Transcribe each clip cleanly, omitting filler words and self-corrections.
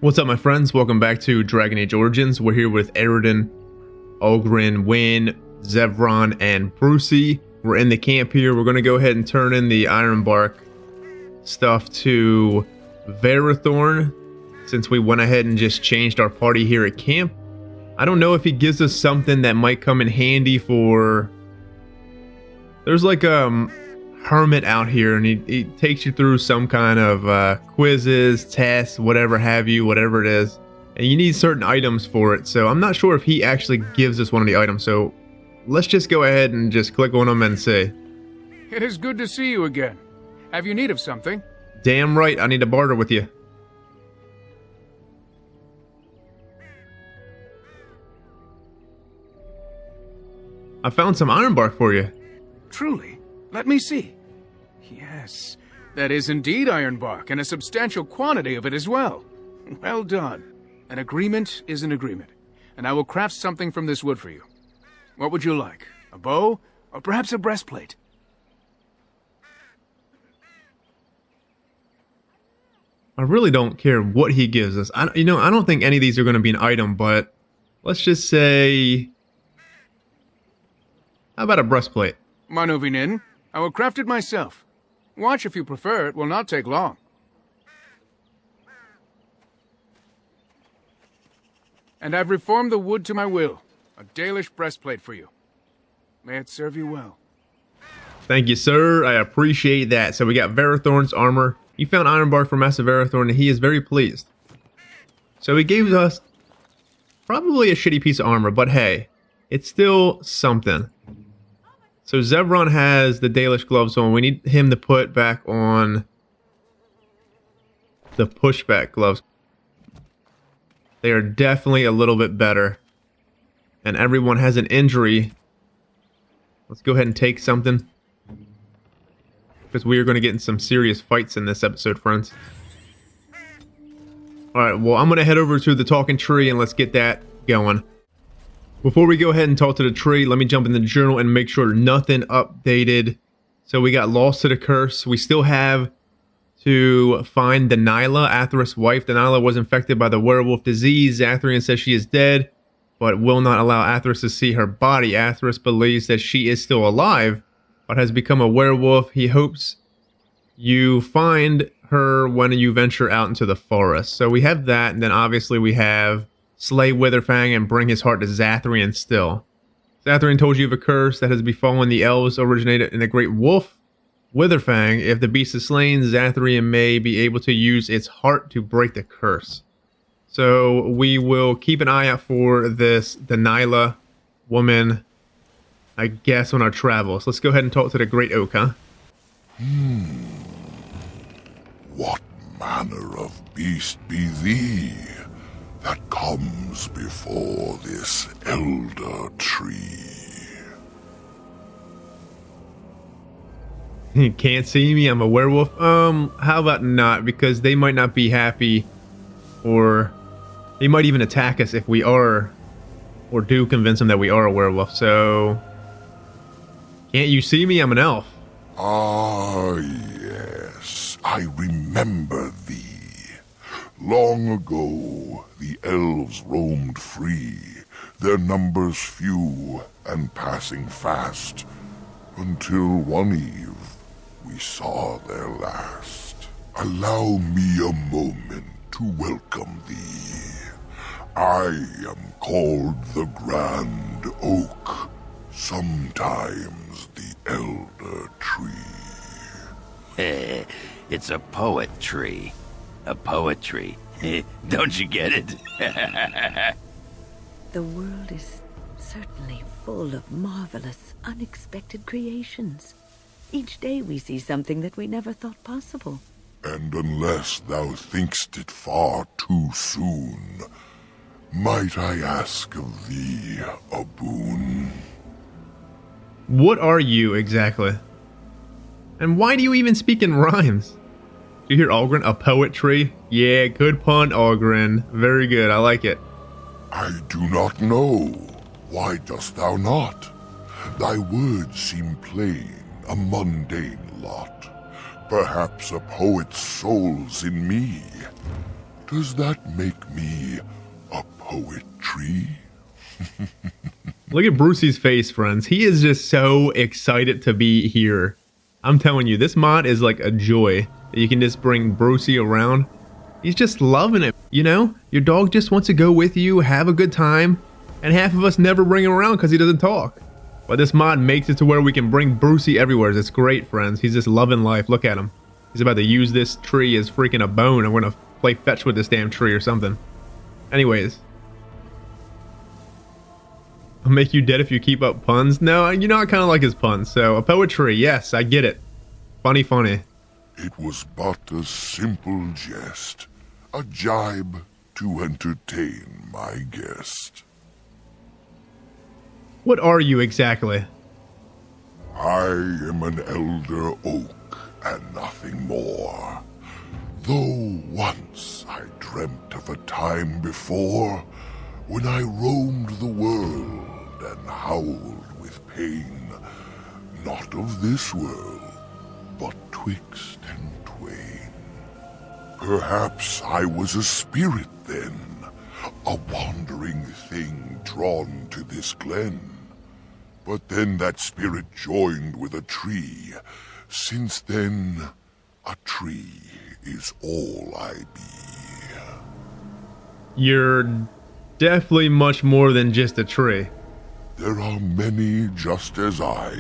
What's up, my friends? Welcome back to Dragon Age Origins. We're here with Aroden, Oghren, Wynn, Zevron, and Bowskii. We're in the camp here. We're going to go ahead and turn in the Ironbark stuff to Verathorn, since we went ahead and just changed our party here at camp. I don't know if he gives us something that might come in handy for... There's like a hermit out here, and he takes you through some kind of quizzes, tests, whatever have you, whatever it is. And you need certain items for it, so I'm not sure if he actually gives us one of the items. So let's just go ahead and just click on them and see. It is good to see you again. Have you need of something? Damn right, I need to barter with you. I found some ironbark for you. Truly? Let me see. Yes, that is indeed ironbark, and a substantial quantity of it as well. Well done. An agreement is an agreement, and I will craft something from this wood for you. What would you like? A bow, or perhaps a breastplate? I really don't care what he gives us. I don't think any of these are going to be an item, but let's just say... How about a breastplate? Moving in. I will craft it myself. Watch if you prefer, it will not take long. And I've reformed the wood to my will. A Dalish breastplate for you. May it serve you well. Thank you, sir. I appreciate that. So we got Verathorn's armor. You found ironbark for Master Verathorn, and he is very pleased. So he gave us probably a shitty piece of armor, but hey, it's still something. So Zevron has the Dalish gloves on. We need him to put back on the pushback gloves. They are definitely a little bit better. And everyone has an injury. Let's go ahead and take something, because we are going to get in some serious fights in this episode, friends. Alright, well, I'm going to head over to the talking tree and let's get that going. Before we go ahead and talk to the tree, let me jump in the journal and make sure nothing updated. So we got lost to the curse. We still have to find Daniela, Atheris' wife. Daniela was infected by the werewolf disease. Atherian says she is dead, but will not allow Atheris to see her body. Atheris believes that she is still alive, but has become a werewolf. He hopes you find her when you venture out into the forest. So we have that, and then obviously we have slay Witherfang and bring his heart to Zathrian still. Zathrian told you of a curse that has befallen the elves originated in the great wolf, Witherfang. If the beast is slain, Zathrian may be able to use its heart to break the curse. So we will keep an eye out for this Daniela woman, I guess, on our travels. Let's go ahead and talk to the Great Oak, huh? What manner of beast be thee that comes before this elder tree? You can't see me, I'm a werewolf. How about not? Because they might not be happy, or they might even attack us if we are, or do convince them that we are a werewolf. So, can't you see me? I'm an elf. Ah, yes, I remember thee. Long ago, the elves roamed free, their numbers few and passing fast, until one eve we saw their last. Allow me a moment to welcome thee. I am called the Grand Oak, sometimes the Elder Tree. It's a poet tree. A poetry. Don't you get it? The world is certainly full of marvelous, unexpected creations. Each day we see something that we never thought possible. And unless thou think'st it far too soon, might I ask of thee a boon? What are you exactly? And why do you even speak in rhymes? Do you hear Oghren? A poetry? Yeah, good pun, Oghren. Very good, I like it. I do not know. Why dost thou not? Thy words seem plain, a mundane lot. Perhaps a poet's soul's in me. Does that make me a poet tree? Look at Brucey's face, friends. He is just so excited to be here. I'm telling you, this mod is like a joy. You can just bring Brucey around. He's just loving it. You know, your dog just wants to go with you, have a good time, and half of us never bring him around because he doesn't talk. But this mod makes it to where we can bring Brucey everywhere. It's great, friends. He's just loving life. Look at him. He's about to use this tree as freaking a bone. I'm going to play fetch with this damn tree or something. Anyways. I'll make you dead if you keep up puns. No, you know I kind of like his puns. So, a poetry, yes, I get it. Funny, funny. It was but a simple jest, a jibe to entertain my guest. What are you exactly? I am an elder oak and nothing more. Though once I dreamt of a time before when I roamed the world and howled with pain, not of this world, but twixt and twain. Perhaps I was a spirit then, a wandering thing drawn to this glen. But then that spirit joined with a tree. Since then, a tree is all I be. You're definitely much more than just a tree. There are many just as I,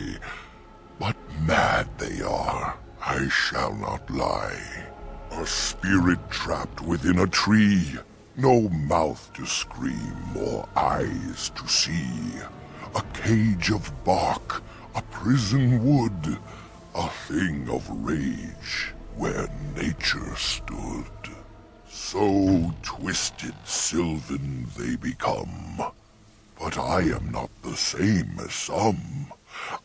but mad they are, I shall not lie. A spirit trapped within a tree, no mouth to scream or eyes to see. A cage of bark, a prison wood, a thing of rage where nature stood. So twisted sylvan they become, but I am not the same as some.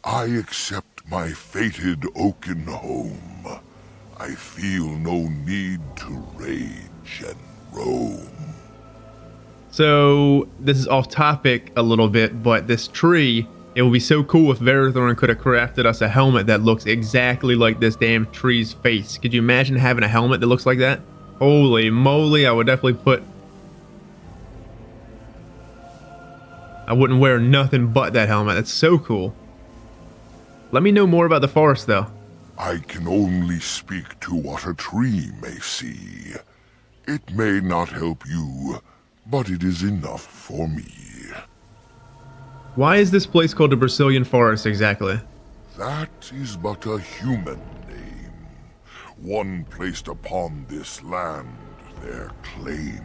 I accept my fated oaken home. I feel no need to rage and roam. So, this is off topic a little bit, but this tree, it would be so cool if Witherfang could have crafted us a helmet that looks exactly like this damn tree's face. Could you imagine having a helmet that looks like that? Holy moly, I would definitely put... I wouldn't wear nothing but that helmet. That's so cool. Let me know more about the forest, though. I can only speak to what a tree may see. It may not help you, but it is enough for me. Why is this place called the Brecilian Forest exactly? That is but a human name, one placed upon this land their claim.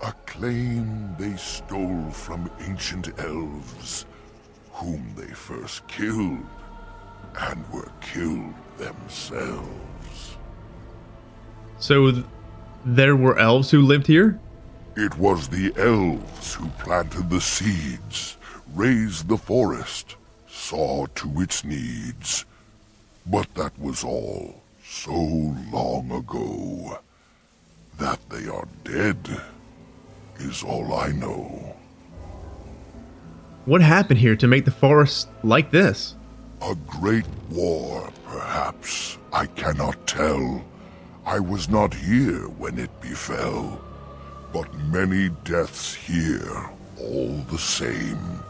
A claim they stole from ancient elves, whom they first killed, and were killed themselves. So there were elves who lived here? It was the elves who planted the seeds, raised the forest, saw to its needs. But that was all so long ago. That they are dead is all I know. What happened here to make the forest like this? A great war, perhaps. I cannot tell. I was not here when it befell. But many deaths here, all the same.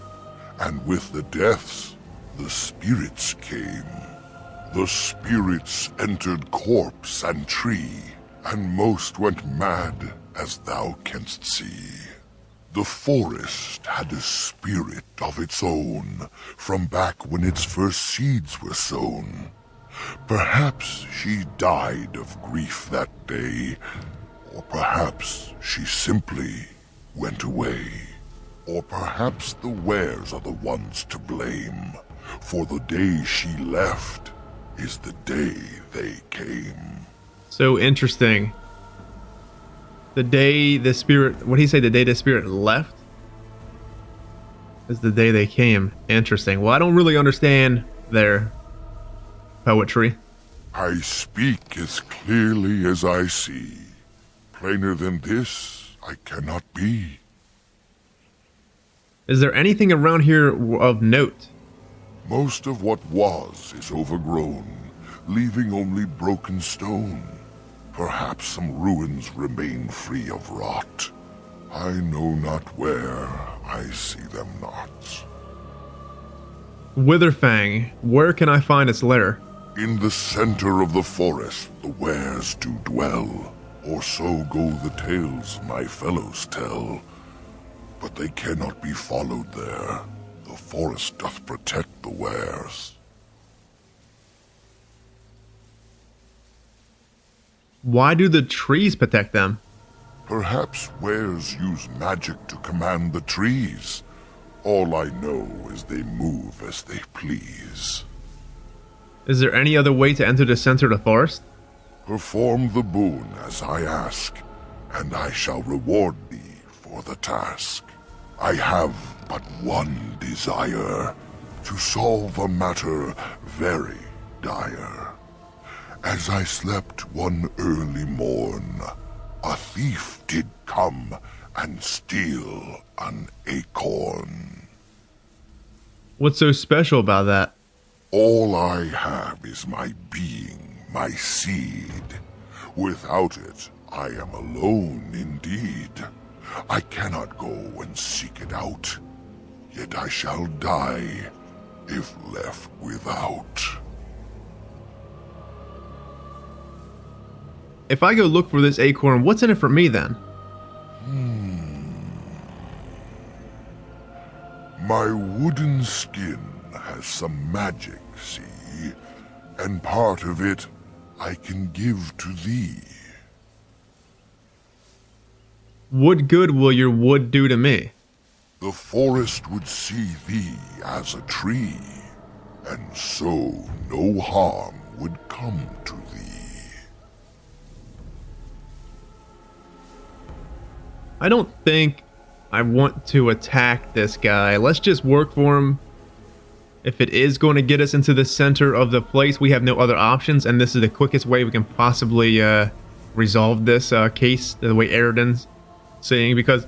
And with the deaths, the spirits came. The spirits entered corpse and tree, and most went mad, as thou canst see. The forest had a spirit of its own, from back when its first seeds were sown. Perhaps she died of grief that day, or perhaps she simply went away. Or perhaps the wares are the ones to blame, for the day she left is the day they came. So interesting. The day the spirit... What did he say? The day the spirit left? Is the day they came. Interesting. Well, I don't really understand their poetry. I speak as clearly as I see. Plainer than this, I cannot be. Is there anything around here of note? Most of what was is overgrown, leaving only broken stone. Perhaps some ruins remain free of rot. I know not where, I see them not. Witherfang, where can I find its lair? In the center of the forest the wares do dwell, or so go the tales my fellows tell. But they cannot be followed there. The forest doth protect the wares. Why do the trees protect them? Perhaps wares use magic to command the trees. All I know is they move as they please. Is there any other way to enter the center of the forest? Perform the boon as I ask, and I shall reward thee for the task. I have but one desire, to solve a matter very dire. As I slept one early morn, a thief did come and steal an acorn. What's so special about that? All I have is my being, my seed. Without it, I am alone indeed. I cannot go and seek it out, yet I shall die if left without. If I go look for this acorn, what's in it for me then? My wooden skin has some magic, see? And part of it I can give to thee. What good will your wood do to me? The forest would see thee as a tree, and so no harm would come to thee. I don't think I want to attack this guy. Let's just work for him. If it is going to get us into the center of the place, we have no other options, and this is the quickest way we can possibly resolve this case, the way Aroden's saying, because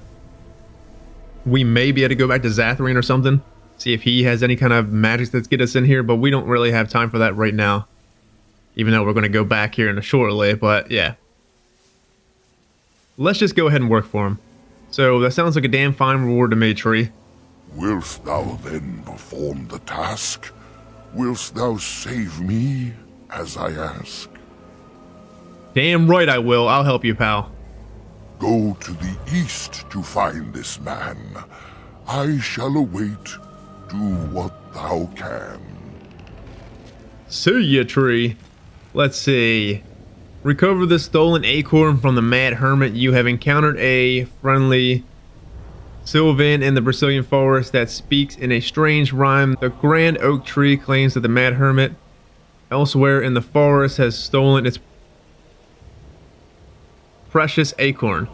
we may be able to go back to Zathrine or something, see if he has any kind of magic that's get us in here, but we don't really have time for that right now, even though we're going to go back here in a shortly. But yeah, let's just go ahead and work for him. So that sounds like a damn fine reward to me, Tree. Wilt thou then perform the task? Wilt thou save me as I ask? Damn right I will. I'll help you, pal. Go to the east to find this man. I shall await. Do what thou can. See ya, Tree. Let's see. Recover the stolen acorn from the mad hermit. You have encountered a friendly Sylvan in the Brecilian Forest that speaks in a strange rhyme. The grand oak tree claims that the mad hermit elsewhere in the forest has stolen its precious acorn,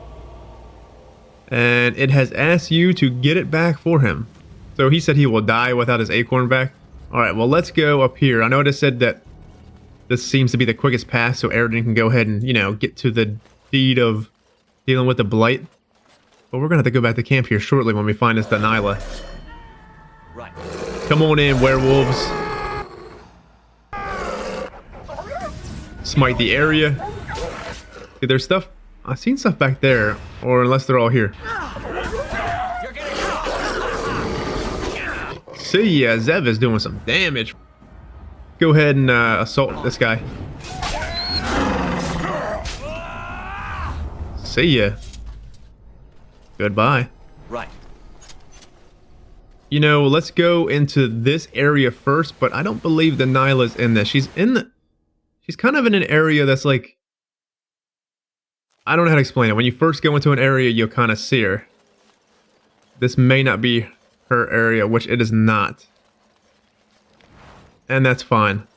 and it has asked you to get it back for him. So he said he will die without his acorn back. Alright, well, let's go up here. I know it said that this seems to be the quickest path, so Aroden can go ahead and, you know, get to the deed of dealing with the blight. But we're gonna have to go back to camp here shortly when we find this Delilah. Right. Come on in, werewolves. Smite the area. See, there's stuff. I've seen stuff back there, or unless they're all here. See ya, Zev is doing some damage. Go ahead and assault this guy. See ya. Goodbye. Right. You know, let's go into this area first, but I don't believe the Nyla's in this. She's kind of in an area that's like, I don't know how to explain it. When you first go into an area, you'll kind of see her. This may not be her area, which it is not. And that's fine.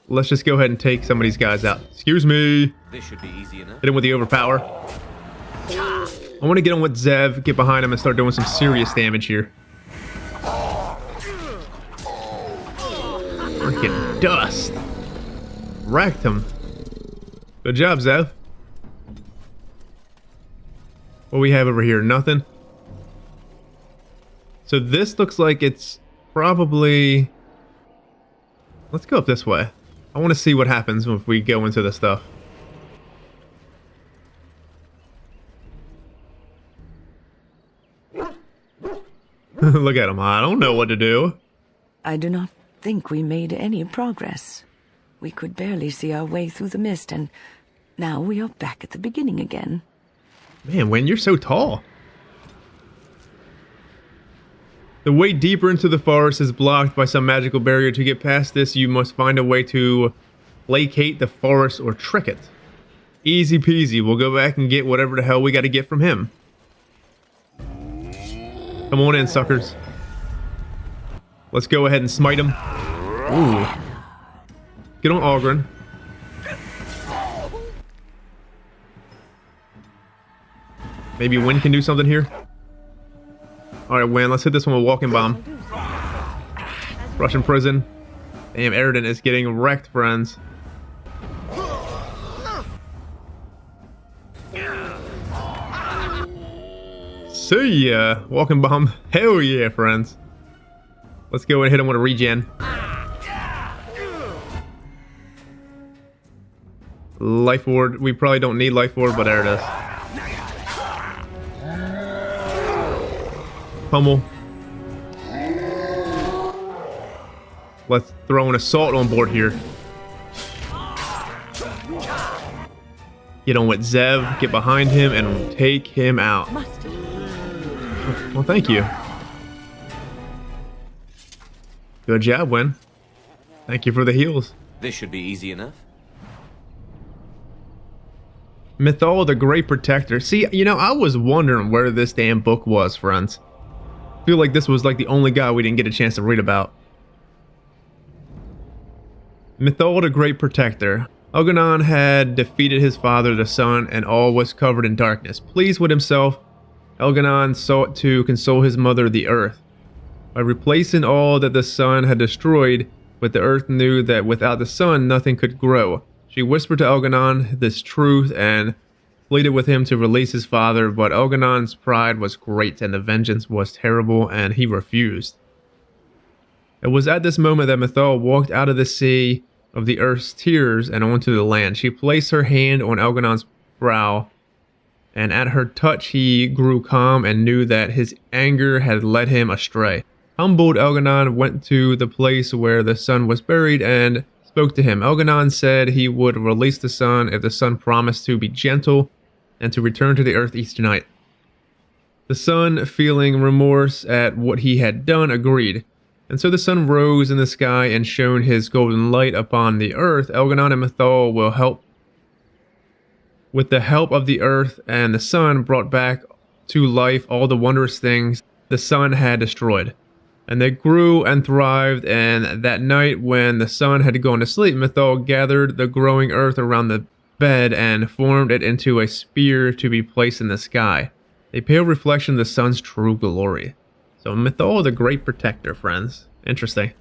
Let's just go ahead and take some of these guys out. Excuse me. This should be easy enough. Hit him with the overpower. I want to get on with Zev, get behind him, and start doing some serious damage here. Freaking dust. Wrecked him. Good job, Zev. What we have over here? Nothing. So this looks like it's probably... Let's go up this way. I want to see what happens if we go into this stuff. Look at him. I don't know what to do. I do not think we made any progress. We could barely see our way through the mist, and now we are back at the beginning again. Man, Wynn, you're so tall. The way deeper into the forest is blocked by some magical barrier. To get past this, you must find a way to placate the forest or trick it. Easy peasy. We'll go back and get whatever the hell we got to get from him. Come on in, suckers. Let's go ahead and smite him. Ooh. Get on Ogren. Maybe Wynn can do something here. Alright, Wynn, let's hit this one with Walking Bomb. Russian prison. Damn, Aroden is getting wrecked, friends. See ya! Walking Bomb. Hell yeah, friends. Let's go and hit him with a regen. Life Ward. We probably don't need Life Ward, but there it is. Pummel. Let's throw an assault on board here. Get on with Zev, get behind him, and take him out. Well, thank you. Good job, Wynn. Thank you for the heals. This should be easy enough. Mythal the Great Protector. See, you know, I was wondering where this damn book was, friends. I feel like this was like the only guy we didn't get a chance to read about. Mythal the Great Protector. Elganon had defeated his father, the sun, and all was covered in darkness. Pleased with himself, Elganon sought to console his mother, the earth. By replacing all that the sun had destroyed, but the earth knew that without the sun, nothing could grow. She whispered to Elganon this truth and pleaded with him to release his father, but Elganon's pride was great and the vengeance was terrible, and he refused. It was at this moment that Mythal walked out of the sea of the earth's tears and onto the land. She placed her hand on Elganon's brow, and at her touch he grew calm and knew that his anger had led him astray. Humbled, Elganon went to the place where the sun was buried and spoke to him. Elganon said he would release the sun if the sun promised to be gentle and to return to the earth each night. The sun, feeling remorse at what he had done, agreed. And so the sun rose in the sky and shone his golden light upon the earth. Elganon and Mythal will help. With the help of the earth and the sun, brought back to life all the wondrous things the sun had destroyed. And they grew and thrived, and that night when the sun had gone to sleep, Mythal gathered the growing earth around the bed and formed it into a spear to be placed in the sky, a pale reflection of the sun's true glory. So Mythal the Great Protector, friends. Interesting.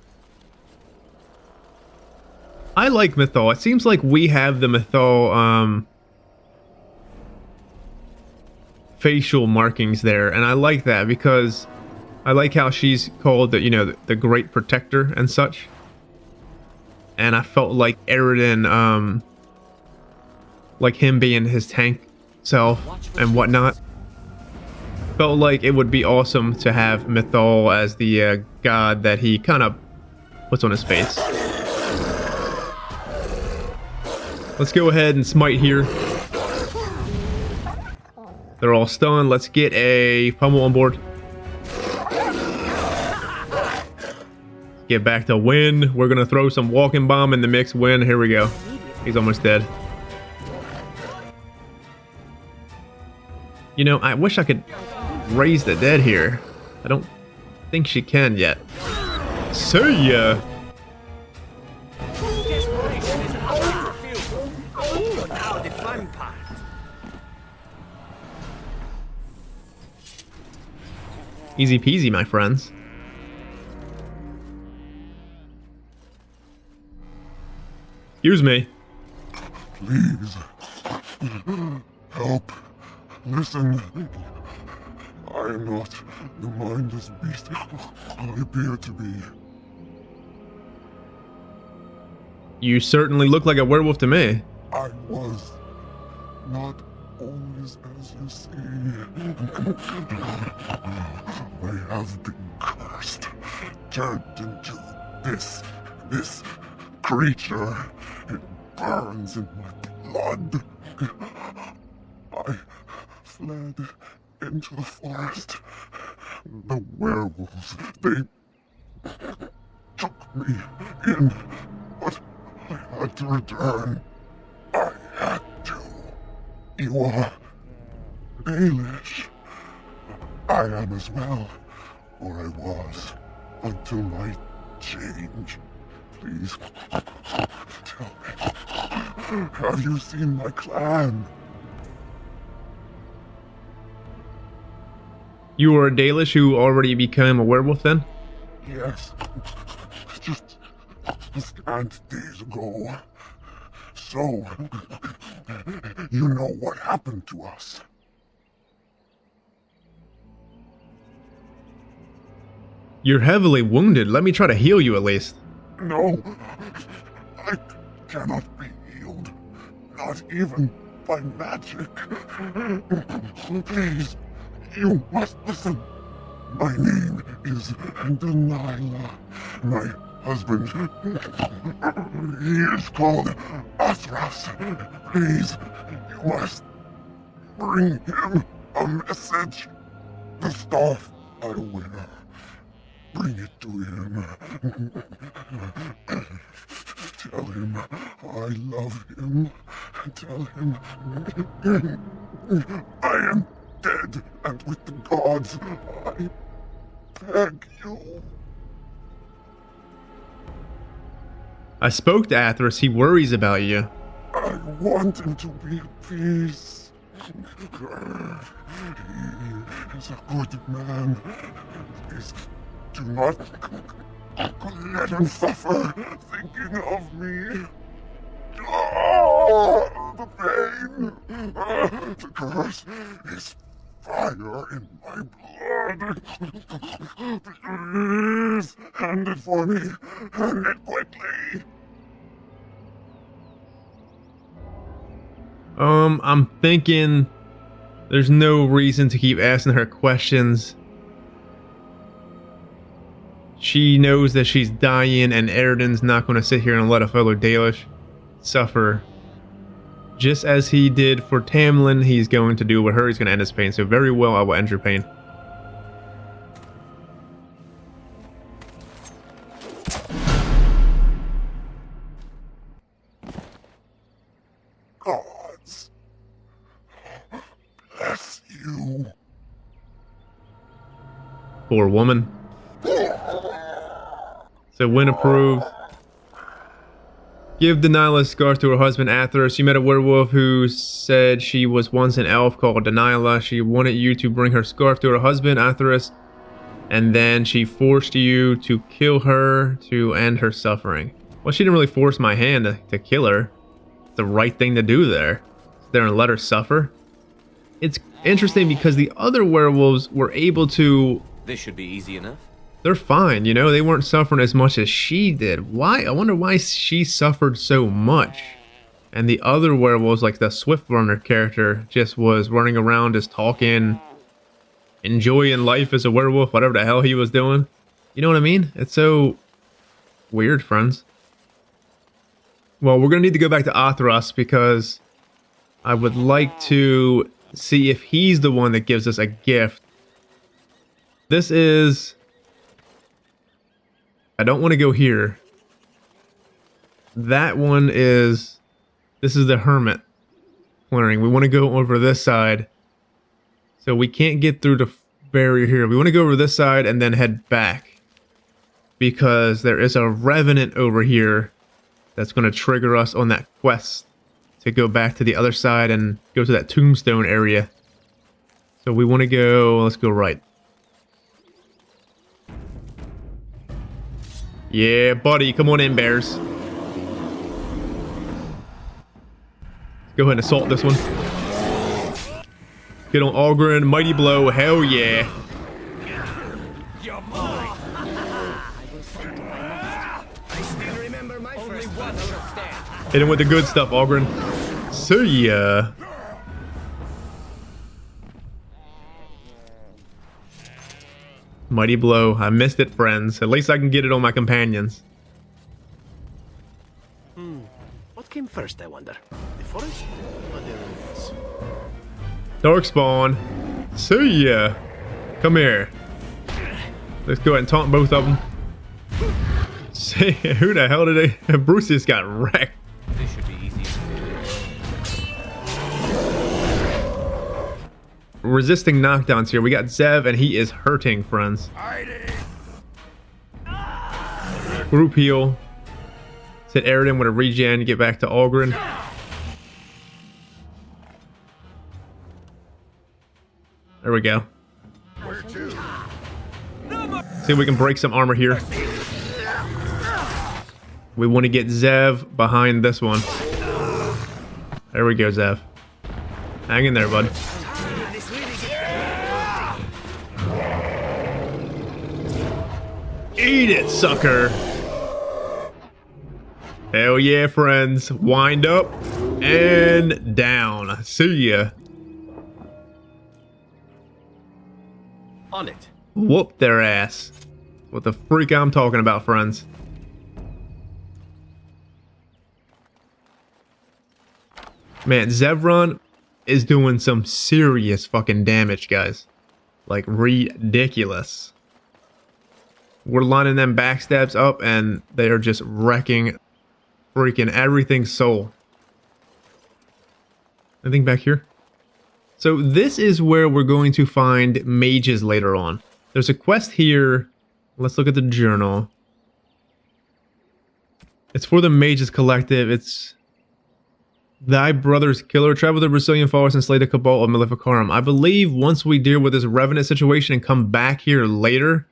I like Mythal. It seems like we have the Mythal facial markings there, and I like that because I like how she's called the, you know, the Great Protector and such. And I felt like Aroden, like him being his tank self and whatnot, felt like it would be awesome to have Mythal as the god that he kind of puts on his face. Let's go ahead and smite here. They're all stunned. Let's get a pummel on board. Get back to Wynn. We're going to throw some Walking Bomb in the mix. Wynn, here we go. He's almost dead. You know, I wish I could raise the dead here. I don't think she can yet. See ya! Easy peasy, my friends. Excuse me. Please. Help. Listen. I am not the mindless beast I appear to be. You certainly look like a werewolf to me. I was not always as you see. I have been cursed, turned into this creature. It burns in my blood. I fled into the forest. The werewolves, they took me in, but I had to return. I had to. You are Dalish. I am as well, or I was, until my change. Please, tell me, have you seen my clan? You were a Dalish who already became a werewolf then? Yes, just a scant days ago. So, you know what happened to us. You're heavily wounded. Let me try to heal you at least. No, I cannot be healed. Not even by magic. Please, you must listen. My name is Delilah. My husband, he is called Athras. Please, you must bring him a message. The staff I wear. Bring it to him. Tell him I love him. Tell him I am dead and with the gods. I beg you. I spoke to Athras. He worries about you. I want him to be at peace. He is a good man. Please do not let him suffer thinking of me. Oh, the pain. The curse is fire in my blood. Please, hand it for me. Hand it quickly. I'm thinking there's no reason to keep asking her questions. She knows that she's dying, and Aroden's not going to sit here and let a fellow Dalish suffer. Just as he did for Tamlin, he's going to do with her. He's going to end his pain. So very well, I will end your pain. Gods, bless you. Poor woman. So when approved, give Denylah's scarf to her husband Athras. She met a werewolf who said she was once an elf called Denylah. She wanted you to bring her scarf to her husband Athras, and then she forced you to kill her to end her suffering. Well, she didn't really force my hand to kill her. It's the right thing to do there. Sit there and let her suffer. It's interesting because the other werewolves were able to... This should be easy enough. They're fine, you know, they weren't suffering as much as she did. Why? I wonder why she suffered so much. And the other werewolves, like the Swiftburner character, just was running around, just talking, enjoying life as a werewolf, whatever the hell he was doing. You know what I mean? It's so weird, friends. Well, we're going to need to go back to Athras because I would like to see if he's the one that gives us a gift. This is... I don't want to go here. That one is... This is the hermit clearing. We want to go over this side. So we can't get through the barrier here. We want to go over this side and then head back. Because there is a revenant over here that's going to trigger us on that quest to go back to the other side and go to that tombstone area. So we want to go... Let's go right. Yeah, buddy, come on in, bears. Go ahead and assault this one. Get on Algren, mighty blow, hell yeah. You're mine. I still remember my first one. Hit him with the good stuff, Ogren. See ya. Mighty blow. I missed it, friends. At least I can get it on my companions. What came first, I wonder? The forest or the ruins? Darkspawn. See ya. Come here. Let's go ahead and taunt both of them. See, who the hell did they? Bruce just got wrecked. This should be easy. Resisting knockdowns here. We got Zev, and he is hurting, friends. Group heal. Said Aroden with a regen to get back to Ogren. There we go. See if we can break some armor here. We want to get Zev behind this one. There we go, Zev. Hang in there, bud. Eat it, sucker. Hell yeah, friends. Wind up and down. See ya. On it. Whoop their ass. What the freak I'm talking about, friends. Man, Zevron is doing some serious fucking damage, guys. Like, ridiculous. We're lining them backstabs up, and they are just wrecking freaking everything soul. Anything back here? So this is where we're going to find mages later on. There's a quest here. Let's look at the journal. It's for the Mages Collective. It's Thy brother's killer. Travel to the Brecilian Forest and slay the Cabal of Maleficarum. I believe once we deal with this Revenant situation and come back here later,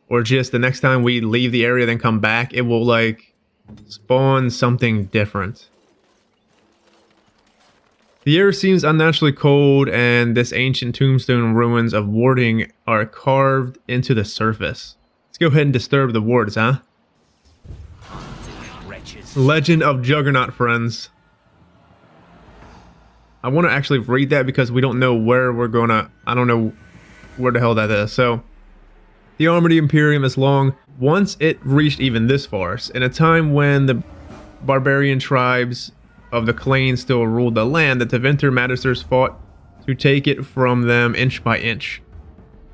or just the next time we leave the area then come back, it will like spawn something different. The air seems unnaturally cold, and this ancient tombstone ruins of warding are carved into the surface. Let's go ahead and disturb the wards, huh? Legend of Juggernaut, friends. I want to actually read that because we don't know where we're gonna... I don't know where the hell that is. So, the arm of the Imperium is long. Once it reached even this far, in a time when the barbarian tribes of the Clane still ruled the land, the Tevinter Magisters fought to take it from them inch by inch,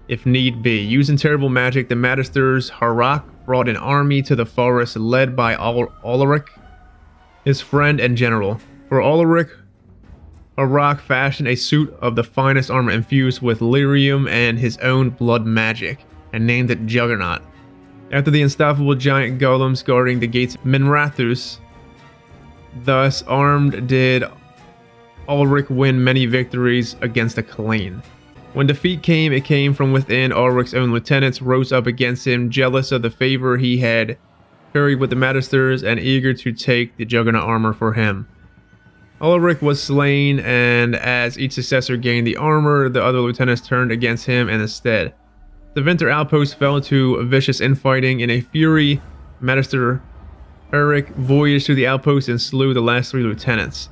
if need be. Using terrible magic, the Magisters Harak brought an army to the forest led by Ulrich, his friend and general. For Ulrich, Harak fashioned a suit of the finest armor infused with lyrium and his own blood magic, and named it Juggernaut. After the unstoppable giant golems guarding the gates of Minrathus, thus armed, did Ulrich win many victories against the Clane. When defeat came, it came from within. Ulrich's own lieutenants rose up against him, jealous of the favor he had carried with the Magisters and eager to take the Juggernaut armor for him. Ulrich was slain, and as each successor gained the armor, the other lieutenants turned against him and instead. The Winter outpost fell to vicious infighting. In a fury, Magister Eric voyaged to the outpost and slew the last 3 lieutenants.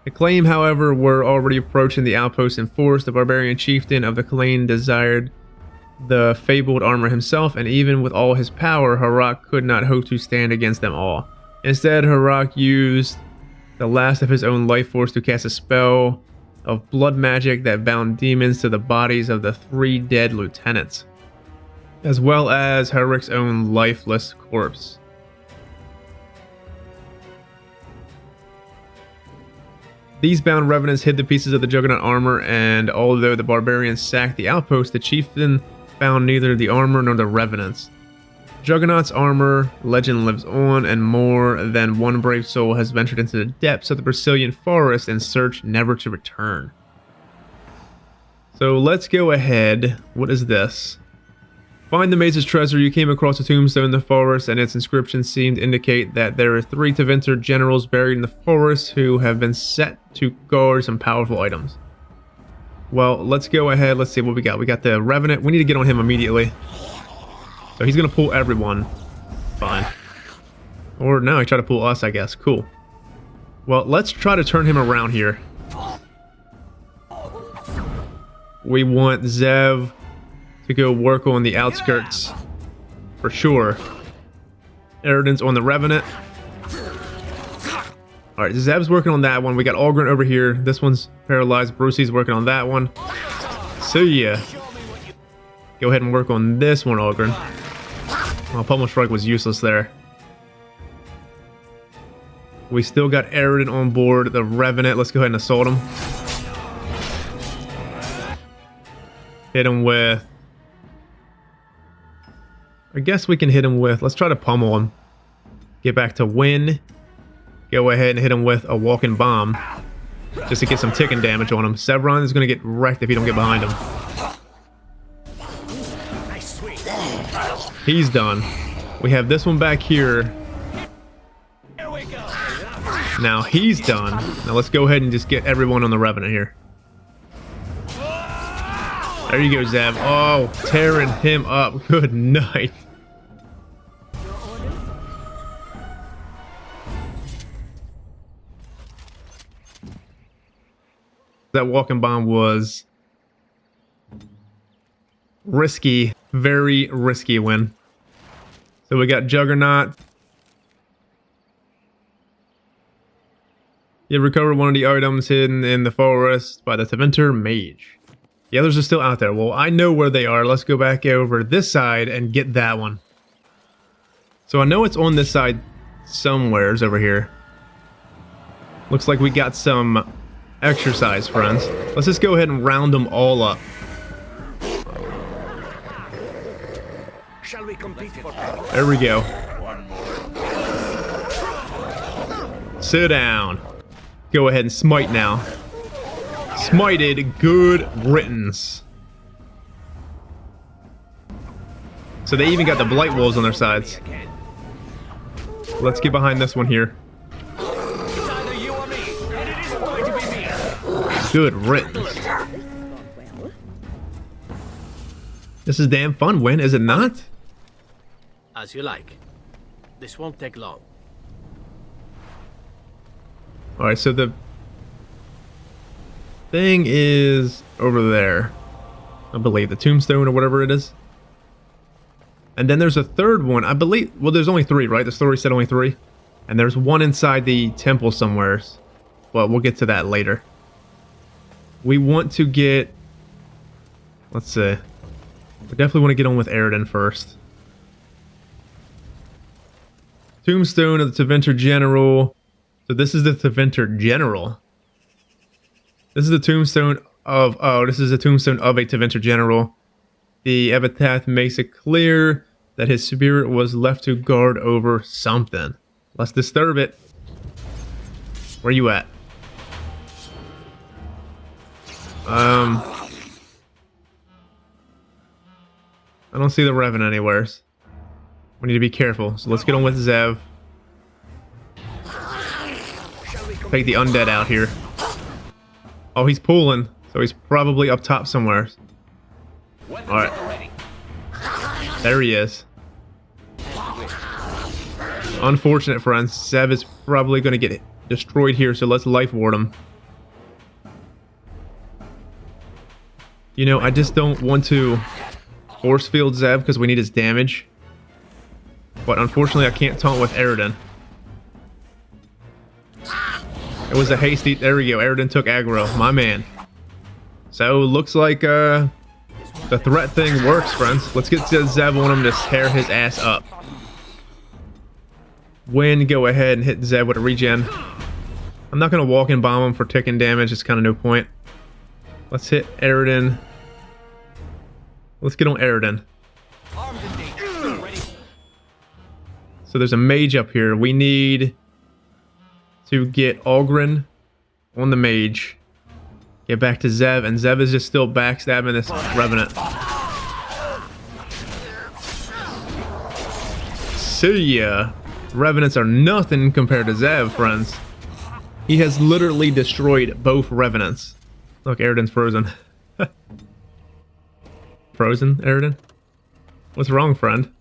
The Claim, however, were already approaching the outpost in force. The barbarian chieftain of the Claim desired the fabled armor himself, and even with all his power, Harak could not hope to stand against them all. Instead, Harak used the last of his own life force to cast a spell of blood magic that bound demons to the bodies of the 3 dead lieutenants, as well as Harik's own lifeless corpse. These bound revenants hid the pieces of the Juggernaut armor, and although the barbarians sacked the outpost, the chieftain found neither the armor nor the revenants. Juggernaut's armor legend lives on, and more than one brave soul has ventured into the depths of the Brecilian Forest in search never to return. So let's go ahead. What is this? Find the Mage's treasure. You came across a tombstone in the forest, and its inscription seemed to indicate that there are 3 Tevinter generals buried in the forest who have been set to guard some powerful items. Well, let's go ahead. Let's see what we got. We got the Revenant. We need to get on him immediately. So he's going to pull everyone. Fine. Or no, he tried to pull us, I guess. Cool. Well, let's try to turn him around here. We want Zev to go work on the outskirts. For sure. Aroden's on the Revenant. Alright, Zev's working on that one. We got Ogren over here. This one's paralyzed. Brucey's working on that one. See ya. Go ahead and work on this one, Ogren. Well, Pummel Strike was useless there. We still got Aroden on board. The Revenant. Let's go ahead and assault him. Hit him with... I guess we can hit him with... Let's try to pummel him. Get back to win. Go ahead and hit him with a walking bomb. Just to get some ticking damage on him. Sevron is going to get wrecked if you don't get behind him. He's done. We have this one back here. Now he's done. Now let's go ahead and just get everyone on the Revenant here. There you go, Zev. Oh, tearing him up. Good night. That walking bomb was risky. Very risky win. So we got Juggernaut. You recover one of the items hidden in the forest by the Tevinter Mage. The others are still out there. Well, I know where they are. Let's go back over this side and get that one. So I know it's on this side somewheres over here. Looks like we got some exercise, friends. Let's just go ahead and round them all up. Shall we compete for There we go. Sit down. Go ahead and smite now. Smited, good riddance. So they even got the Blight Wolves on their sides. Let's get behind this one here. Good riddance. This is damn fun, Win, is it not? As you like. This won't take long. Alright, so the thing is over there. I believe the tombstone or whatever it is. And then there's a third one. I believe, well, there's only three, right? The story said only three. And there's one inside the temple somewheres. Well, we'll get to that later. We want to get... Let's see. We definitely want to get on with Aroden first. Tombstone of the Tevinter General. So this is the Tevinter General. This is the tombstone of... Oh, this is a tombstone of a Tevinter General. The epitaph makes it clear that his spirit was left to guard over something. Let's disturb it. Where you at? I don't see the Revenant anywheres. We need to be careful. So let's get on with Zev. Take the undead out here. Oh, he's pulling. So he's probably up top somewhere. Alright. There he is. Unfortunate, friends. Zev is probably going to get destroyed here, so let's life ward him. You know, I just don't want to force field Zev because we need his damage. But unfortunately, I can't taunt with Aroden. It was a hasty... There we go. Aroden took aggro. My man. So, looks like the threat thing works, friends. Let's get Zev on him to tear his ass up. Win, go ahead and hit Zev with a regen. I'm not going to walk and bomb him for ticking damage. It's kind of no point. Let's hit Aroden. Let's get on Aroden. So there's a mage up here. We need to get Ogren on the mage. Get back to Zev, and Zev is just still backstabbing this Revenant. See ya. Revenants are nothing compared to Zev, friends. He has literally destroyed both Revenants. Look, Aroden's frozen. Frozen, Aroden? What's wrong, friend?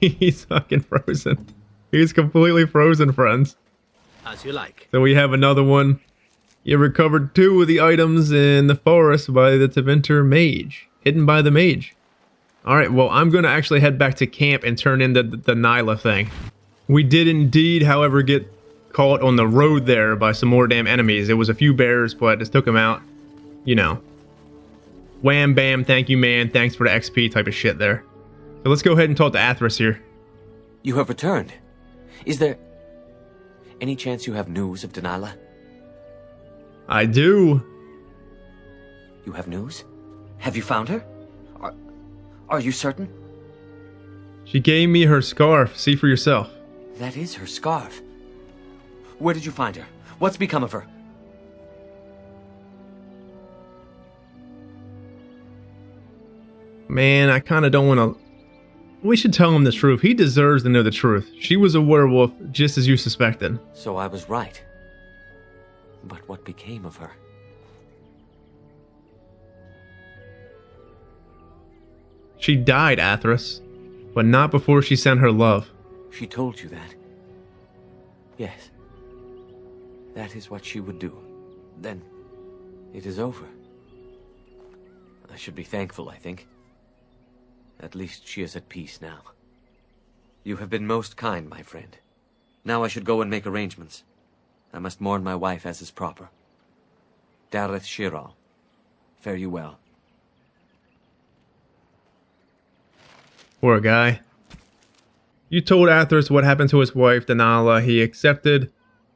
He's fucking frozen. He's completely frozen, friends. As you like. So we have another one. You recovered 2 of the items in the forest by the Neverwinter Mage. Hidden by the Mage. Alright, well, I'm going to actually head back to camp and turn in the Nyla thing. We did indeed, however, get caught on the road there by some more damn enemies. It was a few bears, but just took them out. You know. Wham, bam, thank you, man. Thanks for the XP type of shit there. So let's go ahead and talk to Athras here. You have returned. Is there any chance you have news of Delilah? I do. You have news? Have you found her? Are you certain? She gave me her scarf. See for yourself. That is her scarf. Where did you find her? What's become of her? Man, I kind of don't want to... We should tell him the truth. He deserves to know the truth. She was a werewolf, just as you suspected. So I was right. But what became of her? She died, Athras, but not before she sent her love. She told you that? Yes. That is what she would do. Then, it is over. I should be thankful, I think. At least she is at peace now. You have been most kind, my friend. Now I should go and make arrangements. I must mourn my wife as is proper. Dareth Shiral, fare you well. Poor guy. You told Athras what happened to his wife, Delilah. He accepted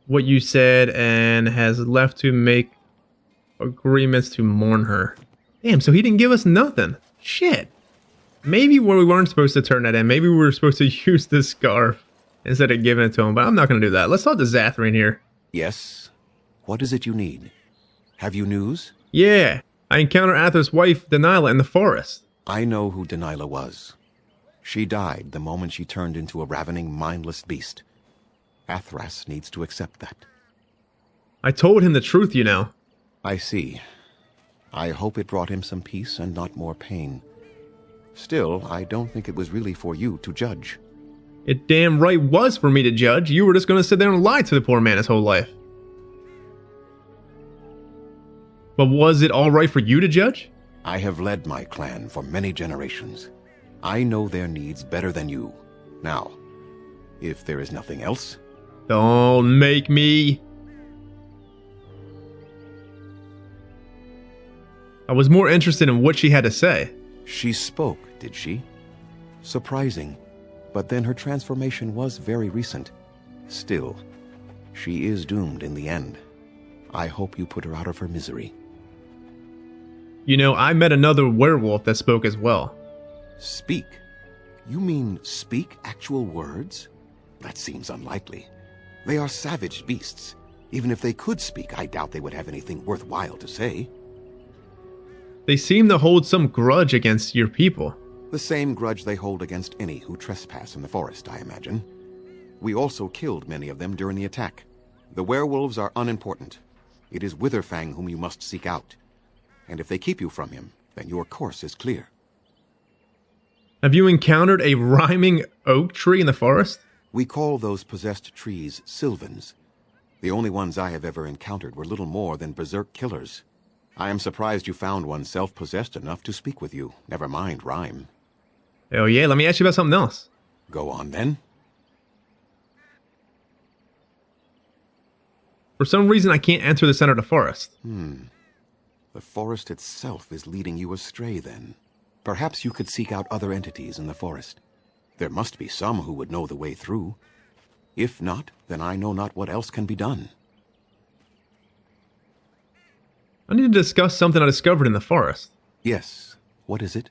what you said and has left to make agreements to mourn her. Damn, so he didn't give us nothing. Shit. Maybe we weren't supposed to turn that in. Maybe we were supposed to use this scarf instead of giving it to him, but I'm not going to do that. Let's talk to Zathrin here. Yes? What is it you need? Have you news? Yeah, I encountered Athras' wife, Delilah, in the forest. I know who Delilah was. She died the moment she turned into a ravening, mindless beast. Athras needs to accept that. I told him the truth, you know. I see. I hope it brought him some peace and not more pain. Still, I don't think it was really for you to judge. It damn right was for me to judge. You were just going to sit there and lie to the poor man his whole life. But was it all right for you to judge? I have led my clan for many generations. I know their needs better than you. Now, if there is nothing else... Don't make me... I was more interested in what she had to say. She spoke, did she? Surprising. But then her transformation was very recent. Still, she is doomed in the end. I hope you put her out of her misery. You know, I met another werewolf that spoke as well. Speak? You mean speak actual words? That seems unlikely. They are savage beasts. Even if they could speak, I doubt they would have anything worthwhile to say. They seem to hold some grudge against your people. The same grudge they hold against any who trespass in the forest, I imagine. We also killed many of them during the attack. The werewolves are unimportant. It is Witherfang whom you must seek out. And if they keep you from him, then your course is clear. Have you encountered a rhyming oak tree in the forest? We call those possessed trees sylvans. The only ones I have ever encountered were little more than berserk killers. I am surprised you found one self-possessed enough to speak with you, never mind rhyme. Oh yeah, let me ask you about something else. Go on then. For some reason I can't enter the center of the forest. The forest itself is leading you astray then. Perhaps you could seek out other entities in the forest. There must be some who would know the way through. If not, then I know not what else can be done. I need to discuss something I discovered in the forest. Yes. What is it?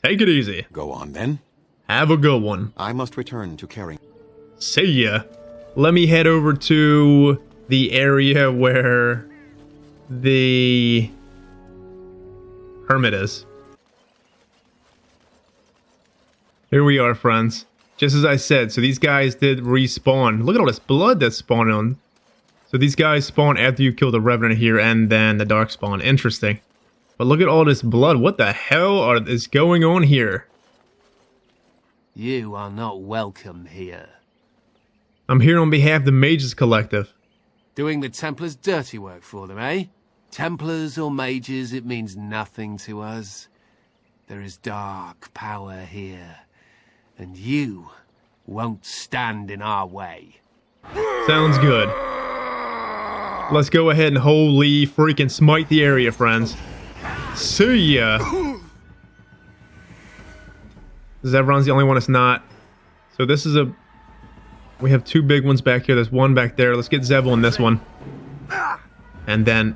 Take it easy. Go on then. Have a good one. I must return to caring. See ya. Let me head over to the area where the hermit is. Here we are, friends. Just as I said, so these guys did respawn. Look at all this blood that's spawning on. So these guys spawn after you kill the revenant here and then the dark spawn. Interesting. But look at all this blood. What the hell is going on here? You are not welcome here. I'm here on behalf of the Mages Collective. Doing the Templars' dirty work for them, eh? Templars or mages, it means nothing to us. There is dark power here, and you won't stand in our way. Sounds good. Let's go ahead and holy freaking smite the area, friends. See ya! Zevron's the only one that's not. So this is a... We have two big ones back here. There's one back there. Let's get Zev on this one. And then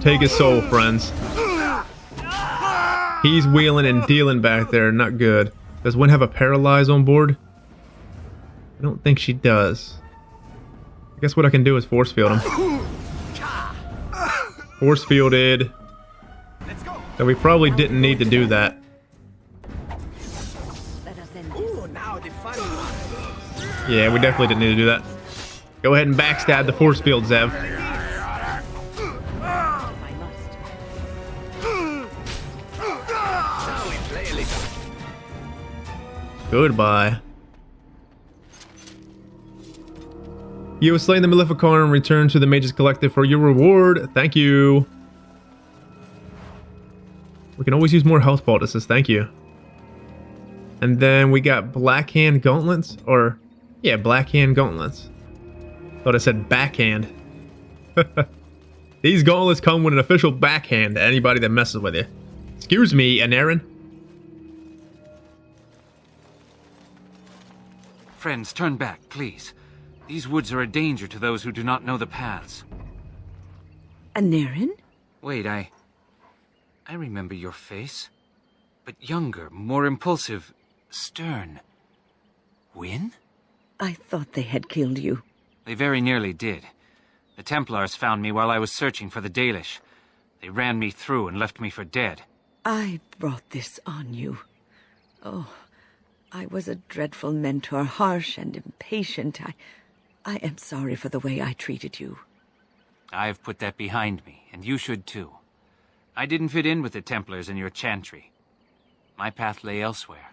take his soul, friends. He's wheeling and dealing back there. Not good. Does Wynn have a paralyze on board? I don't think she does. I guess what I can do is force field him. Force fielded. So we probably didn't need to do that. Yeah, we definitely didn't need to do that. Go ahead and backstab the force field, Zev. Goodbye. You have slain the Maleficar and returned to the Mages Collective for your reward. Thank you. We can always use more health poultices. Thank you. And then we got Blackhand Gauntlets. Or, yeah, Blackhand Gauntlets. Thought I said backhand. These gauntlets come with an official backhand to anybody that messes with you. Excuse me, Anarin. Friends, turn back, please. These woods are a danger to those who do not know the paths. Anarin? Wait, I remember your face. But younger, more impulsive, stern. Wynn? I thought they had killed you. They very nearly did. The Templars found me while I was searching for the Dalish. They ran me through and left me for dead. I brought this on you. Oh, I was a dreadful mentor, harsh and impatient. I am sorry for the way I treated you. I've put that behind me, and you should too. I didn't fit in with the Templars in your chantry. My path lay elsewhere.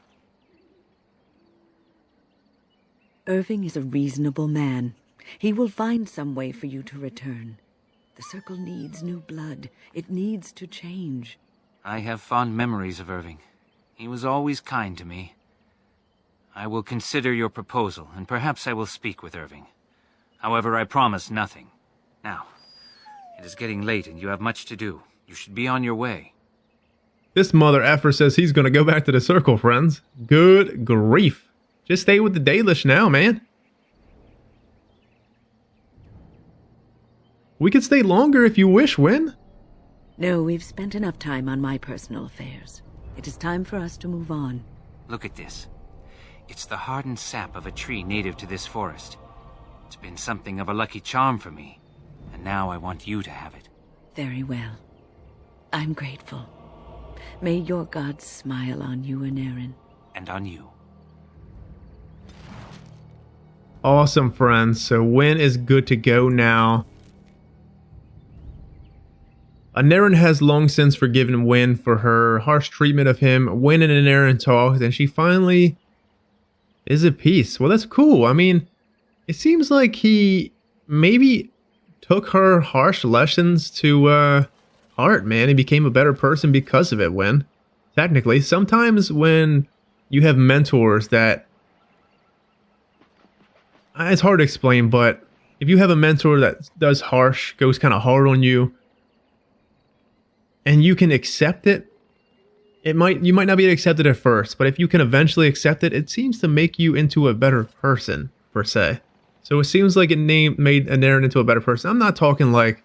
Irving is a reasonable man. He will find some way for you to return. The Circle needs new blood. It needs to change. I have fond memories of Irving. He was always kind to me. I will consider your proposal, and perhaps I will speak with Irving. However, I promise nothing. Now, it is getting late and you have much to do. You should be on your way. This mother effer says he's gonna go back to the Circle, friends. Good grief. Just stay with the Dalish now, man. We could stay longer if you wish, Wynn. No, we've spent enough time on my personal affairs. It is time for us to move on. Look at this. It's the hardened sap of a tree native to this forest. It's been something of a lucky charm for me, and now I want you to have it. Very well. I'm grateful. May your gods smile on you, Anarin. And on you. Awesome, friends. So Wynn is good to go now. Anarin has long since forgiven Wynn for her harsh treatment of him. Wynn and Anarin talked, and she finally is at peace. Well, that's cool. I mean, it seems like he maybe took her harsh lessons to heart, man. He became a better person because of it, Wynn. Technically, sometimes when you have mentors that... It's hard to explain, but if you have a mentor that goes kind of hard on you, and you can accept it, you might not be able to accept it at first, but if you can eventually accept it, it seems to make you into a better person, per se. So it seems like it made Anarin into a better person. I'm not talking like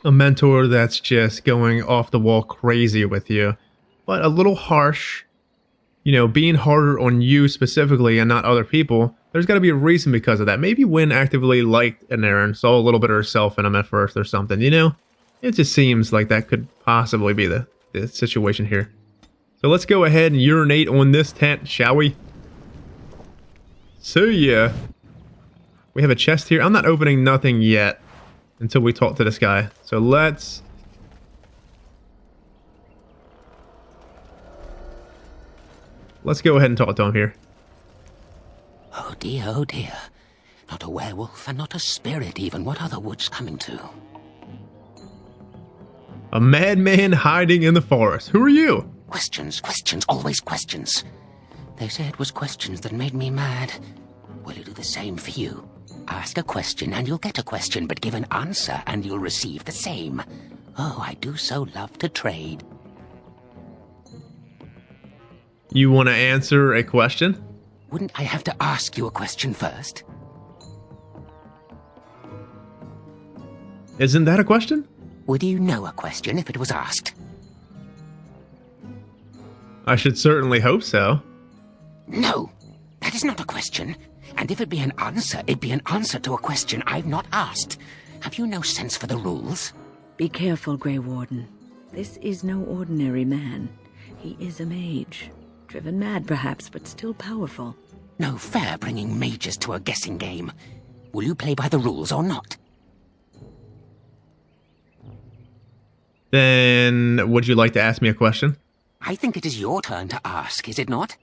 a mentor that's just going off the wall crazy with you, but a little harsh, you know, being harder on you specifically and not other people. There's got to be a reason because of that. Maybe Wynn actively liked Anarin, saw a little bit of herself in him at first or something, you know? It just seems like that could possibly be the situation here. So let's go ahead and urinate on this tent, shall we? So yeah. We have a chest here. I'm not opening nothing yet until we talk to this guy. So let's... Let's go ahead and talk to him here. Oh, dear, oh dear. Not a werewolf and not a spirit even. What are the woods coming to? A madman hiding in the forest. Who are you? Questions, questions, always questions. They say it was questions that made me mad. Will you do the same for you? Ask a question and you'll get a question, but give an answer and you'll receive the same. Oh, I do so love to trade. You want to answer a question? Wouldn't I have to ask you a question first? Isn't that a question? Would you know a question if it was asked? I should certainly hope so. No, that is not a question. And if it be an answer, it'd be an answer to a question I've not asked. Have you no sense for the rules? Be careful, Grey Warden. This is no ordinary man. He is a mage. Driven mad, perhaps, but still powerful. No fair bringing mages to a guessing game. Will you play by the rules or not? Then, would you like to ask me a question? I think it is your turn to ask, is it not?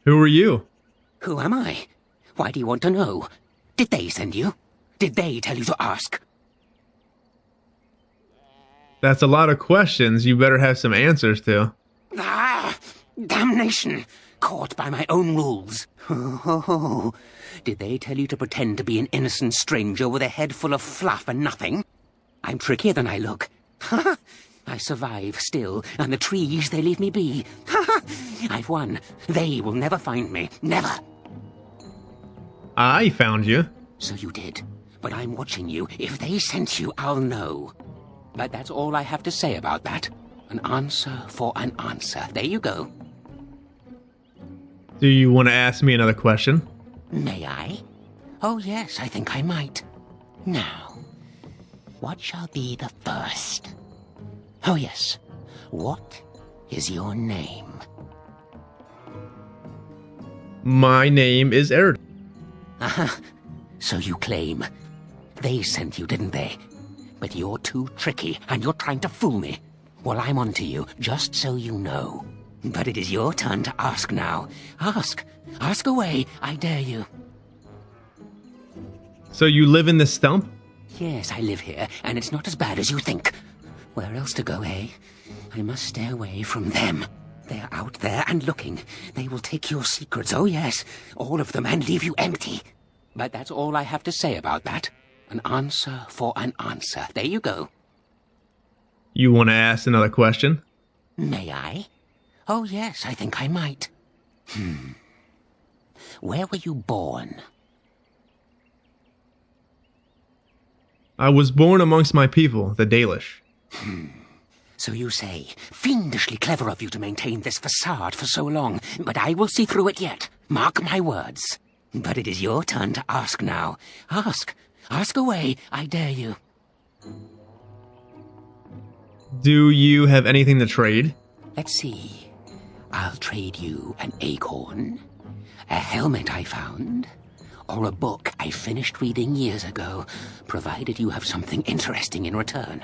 Who are you? Who am I? Why do you want to know? Did they send you? Did they tell you to ask? That's a lot of questions you better have some answers to. Ah! Damnation! Caught by my own rules. Oh, did they tell you to pretend to be an innocent stranger with a head full of fluff and nothing? I'm trickier than I look. Ha! I survive still, and the trees, they leave me be. Ha! I've won. They will never find me. Never. I found you. So you did. But I'm watching you. If they sent you, I'll know. But that's all I have to say about that. An answer for an answer. There you go. Do you want to ask me another question? May I? Oh, yes, I think I might. Now, what shall be the first? Oh, yes. What is your name? My name is Aroden. Aha. So you claim. They sent you, didn't they? But you're too tricky, and you're trying to fool me. Well, I'm on to you, just so you know. But it is your turn to ask now. Ask. Ask away, I dare you. So you live in this stump? Yes, I live here, and it's not as bad as you think. Where else to go, eh? I must stay away from them. They're out there and looking. They will take your secrets, oh yes, all of them, and leave you empty. But that's all I have to say about that. An answer for an answer. There you go. You want to ask another question? May I? Oh yes, I think I might. Where were you born? I was born amongst my people, the Dalish. So you say. Fiendishly clever of you to maintain this facade for so long, but I will see through it yet. Mark my words. But it is your turn to ask now. Ask. Ask away, I dare you. Do you have anything to trade? Let's see. I'll trade you an acorn, a helmet I found, or a book I finished reading years ago, provided you have something interesting in return.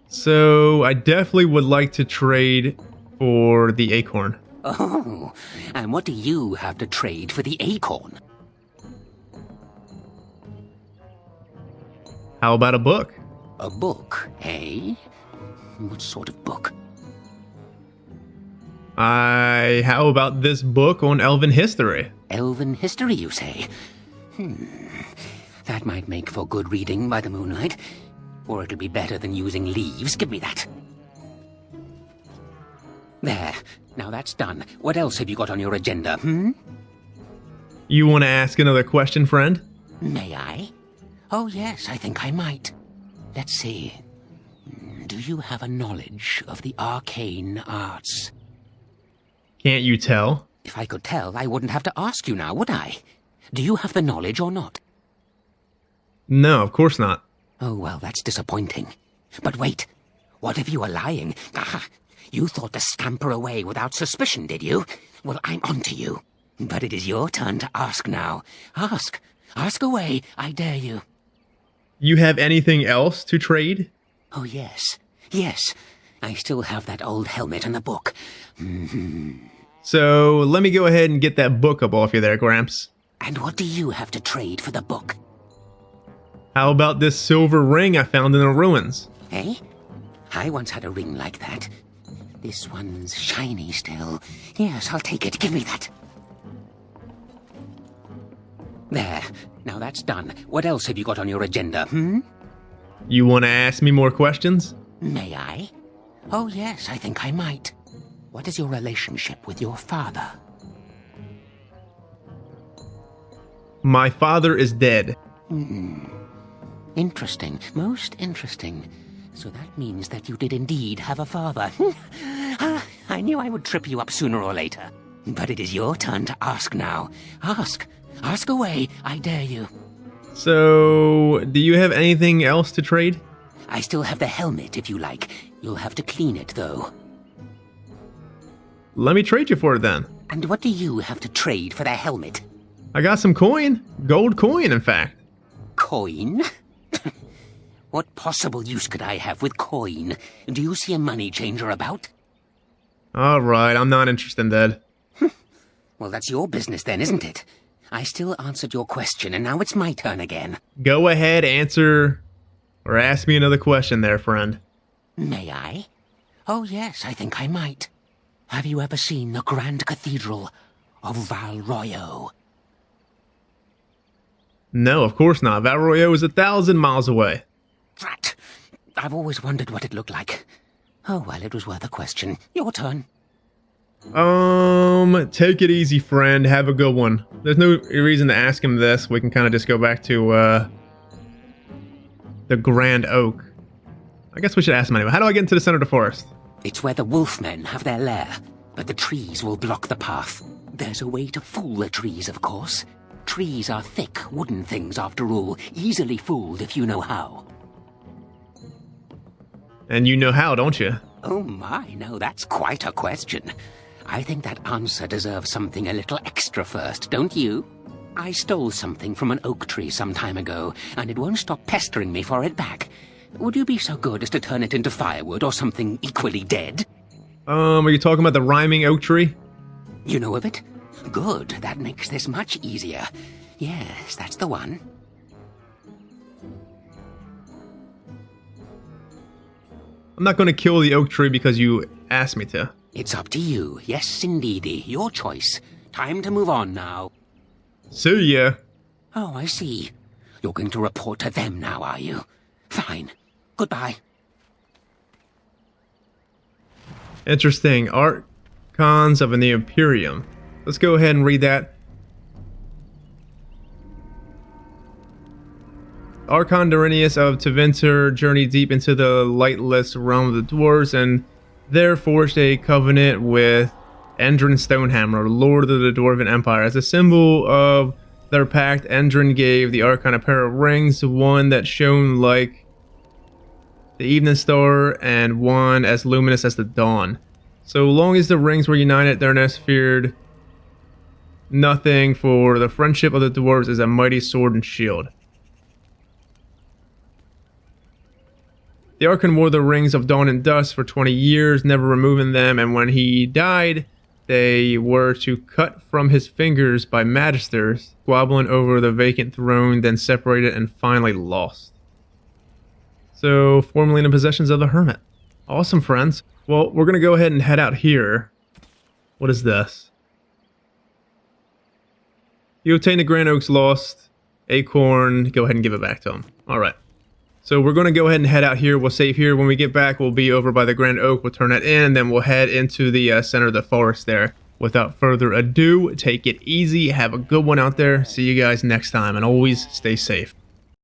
So, I definitely would like to trade for the acorn. Oh, and what do you have to trade for the acorn? How about a book? A book, eh? What sort of book? How about this book on elven history? Elven history, you say? That might make for good reading by the moonlight. Or it'll be better than using leaves. Give me that. There. Now that's done. What else have you got on your agenda, You want to ask another question, friend? May I? Oh, yes, I think I might. Let's see. Do you have a knowledge of the arcane arts? Can't you tell? If I could tell, I wouldn't have to ask you now, would I? Do you have the knowledge or not? No, of course not. Oh, well, that's disappointing. But wait, what if you were lying? Ah, you thought to scamper away without suspicion, did you? Well, I'm on to you. But it is your turn to ask now. Ask. Ask away, I dare you. You have anything else to trade? Oh, yes. Yes. I still have that old helmet and the book. So let me go ahead and get that book up off you there, Gramps. And what do you have to trade for the book? How about this silver ring I found in the ruins? Eh? I once had a ring like that. This one's shiny still. Yes, I'll take it. Give me that. There. Now that's done. What else have you got on your agenda, You want to ask me more questions? May I? Oh, yes, I think I might. What is your relationship with your father? My father is dead. Interesting. Most interesting. So that means that you did indeed have a father. I knew I would trip you up sooner or later. But it is your turn to ask now. Ask. Ask away. I dare you. So, do you have anything else to trade? I still have the helmet, if you like. You'll have to clean it, though. Let me trade you for it then. And what do you have to trade for the helmet? I got some coin. Gold coin, in fact. Coin? What possible use could I have with coin? Do you see a money changer about? Alright, I'm not interested in that. Well, that's your business then, isn't it? I still answered your question, and now it's my turn again. Go ahead, answer, or ask me another question there, friend. May I? Oh, yes, I think I might. Have you ever seen the Grand Cathedral of Valroyo? No, of course not. Valroyo is 1,000 miles away. Drat! I've always wondered what it looked like. Oh, well, it was worth a question. Your turn. Take it easy, friend. Have a good one. There's no reason to ask him this. We can kind of just go back to, the Grand Oak. I guess we should ask him anyway. How do I get into the center of the forest? It's where the wolfmen have their lair, but the trees will block the path. There's a way to fool the trees, of course. Trees are thick, wooden things, after all. Easily fooled if you know how. And you know how, don't you? Oh my, no, that's quite a question. I think that answer deserves something a little extra first, don't you? I stole something from an oak tree some time ago, and it won't stop pestering me for it back. Would you be so good as to turn it into firewood or something equally dead? Are you talking about the rhyming oak tree? You know of it? Good, that makes this much easier. Yes, that's the one. I'm not going to kill the oak tree because you asked me to. It's up to you. Yes, indeedy. Your choice. Time to move on now. See ya. Oh, I see. You're going to report to them now, are you? Fine. Goodbye. Interesting. Archons of the Imperium. Let's go ahead and read that. Archon Durinius of Tevinter journeyed deep into the lightless realm of the dwarves and there forged a covenant with Endrin Stonehammer, Lord of the Dwarven Empire. As a symbol of their pact, Endrin gave the Archon a pair of rings, one that shone like the evening star and one as luminous as the dawn. So long as the rings were united, Durinius feared nothing, for the friendship of the dwarves is a mighty sword and shield. The Archon wore the rings of dawn and dusk for 20 years, never removing them, and when he died, they were to cut from his fingers by magisters, squabbling over the vacant throne, then separated and finally lost. So, formerly in the possessions of the hermit. Awesome, friends. Well, we're going to go ahead and head out here. What is this? You obtain the Grand Oak's lost acorn. Go ahead and give it back to him. Alright. So we're going to go ahead and head out here. We'll save here. When we get back, we'll be over by the Grand Oak. We'll turn that in, and then we'll head into the center of the forest there. Without further ado, take it easy. Have a good one out there. See you guys next time, and always stay safe.